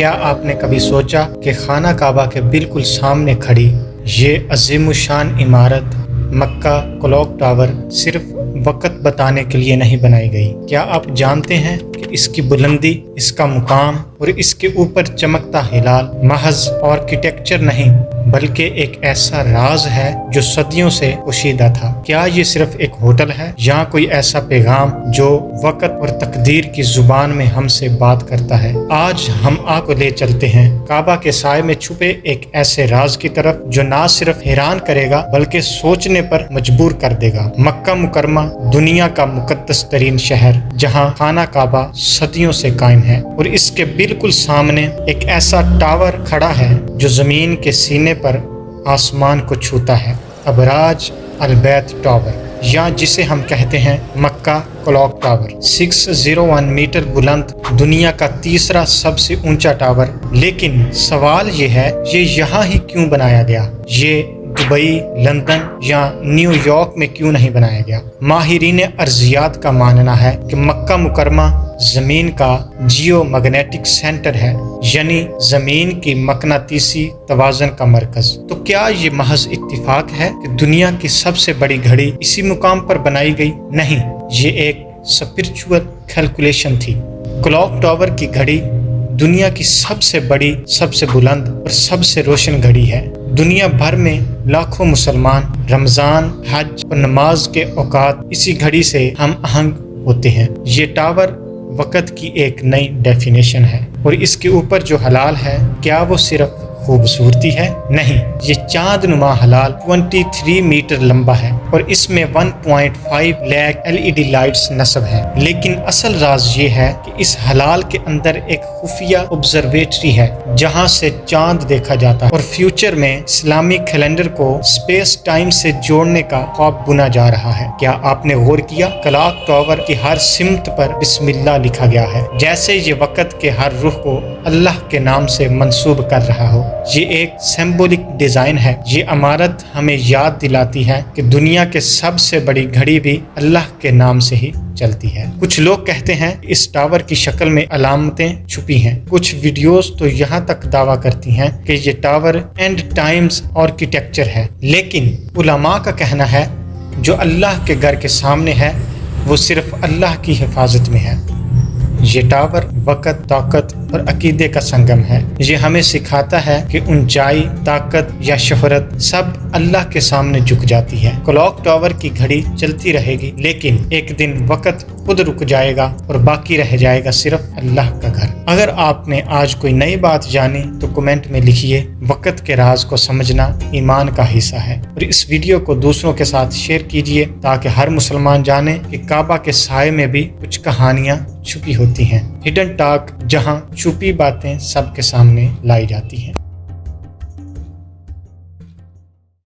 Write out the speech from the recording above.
क्या आपने कभी सोचा कि खाना काबा के बिल्कुल सामने खड़ी ये अजीमुशान इमारत मक्का क्लॉक टावर सिर्फ वक़्त बताने के लिए नहीं बनाई गई? क्या आप जानते हैं कि इसकी बुलंदी, इसका मुकाम और इसके ऊपर चमकता हिलाल महज आर्किटेक्चर नहीं बल्कि एक ऐसा राज है जो सदियों से पोशीदा था? क्या ये सिर्फ एक होटल है या कोई ऐसा पैगाम जो वक़्त और तकदीर की जुबान में हमसे बात करता है? आज हम आपको ले चलते हैं काबा के साए में छुपे एक ऐसे राज की तरफ जो ना सिर्फ हैरान करेगा बल्कि सोचने पर मजबूर कर देगा। मक्का मुकरमा दुनिया का मुकद्दस तरीन शहर जहाँ खाना काबा सदियों से कायम है और इसके बिल्कुल सामने एक ऐसा टावर खड़ा है जो जमीन के सीने पर आसमान को छूता है। अबराज अलबैत टावर या जिसे हम कहते हैं मक्का क्लॉक टावर 601 मीटर बुलंद, दुनिया का तीसरा सबसे ऊंचा टावर। लेकिन सवाल ये है, ये यहाँ ही क्यों बनाया गया? ये दुबई, लंदन या न्यूयॉर्क में क्यों नहीं बनाया गया? माहिरीन अर्जियात का मानना है कि मक्का मुकरमा जमीन का जियो मैग्नेटिक सेंटर है, यानी जमीन की मकनातीसी तवाज़न का मरकज। तो क्या ये महज इत्तिफाक है कि दुनिया की सबसे बड़ी घड़ी इसी मुकाम पर बनाई गई? नहीं, ये एक स्पिरिचुअल कैलकुलेशन थी। क्लॉक टावर की घड़ी दुनिया की सबसे बड़ी, सबसे बुलंद और सबसे रोशन घड़ी है। दुनिया भर में लाखों मुसलमान रमज़ान, हज और नमाज के औकात इसी घड़ी से हम आहंग होते हैं। ये टावर वक़्त की एक नई डेफिनेशन है और इसके ऊपर जो हलाल है, क्या वो सिर्फ खूबसूरती है? नहीं, ये चांदनुमा हलाल 23 मीटर लंबा है और इसमें 1.5 लाख LED लाइट्स नस्ब है। लेकिन असल राज ये है कि इस हलाल के अंदर एक खुफिया ऑब्जर्वेटरी है जहां से चांद देखा जाता है और फ्यूचर में इस्लामी कैलेंडर को स्पेस टाइम से जोड़ने का ख्वाब बुना जा रहा है। क्या आपने गौर किया? क्लॉक टावर की हर सिमत पर बिस्मिल्लाह लिखा गया है, जैसे ये वक़्त के हर रुख को अल्लाह के नाम से मंसूब कर रहा हो। ये एक सिंबॉलिक डिजाइन है। ये इमारत हमें याद दिलाती है कि दुनिया के सबसे बड़ी घड़ी भी अल्लाह के नाम से ही चलती है। कुछ लोग कहते हैं इस टावर की शक्ल में अलामतें छुपी हैं। कुछ वीडियोस तो यहाँ तक दावा करती हैं कि ये टावर एंड टाइम्स आर्किटेक्चर है। लेकिन उलमा का कहना है जो अल्लाह के घर के सामने है वो सिर्फ अल्लाह की हिफाजत में है। ये टावर वक़्त, ताकत और अकीदे का संगम है। ये हमें सिखाता है कि ऊंचाई, ताकत या शोहरत सब अल्लाह के सामने झुक जाती है। क्लॉक टावर की घड़ी चलती रहेगी, लेकिन एक दिन वक़्त खुद रुक जाएगा और बाकी रह जाएगा सिर्फ अल्लाह का घर। अगर आपने आज कोई नई बात जानी तो कमेंट में लिखिए। वक़्त के राज को समझना ईमान का हिस्सा है और इस वीडियो को दूसरों के साथ शेयर कीजिए ताकि हर मुसलमान जाने कि काबा के साए में भी कुछ कहानियाँ छुपी होती हैं। हिडन टॉक, जहां छुपी बातें सबके सामने लाई जाती हैं।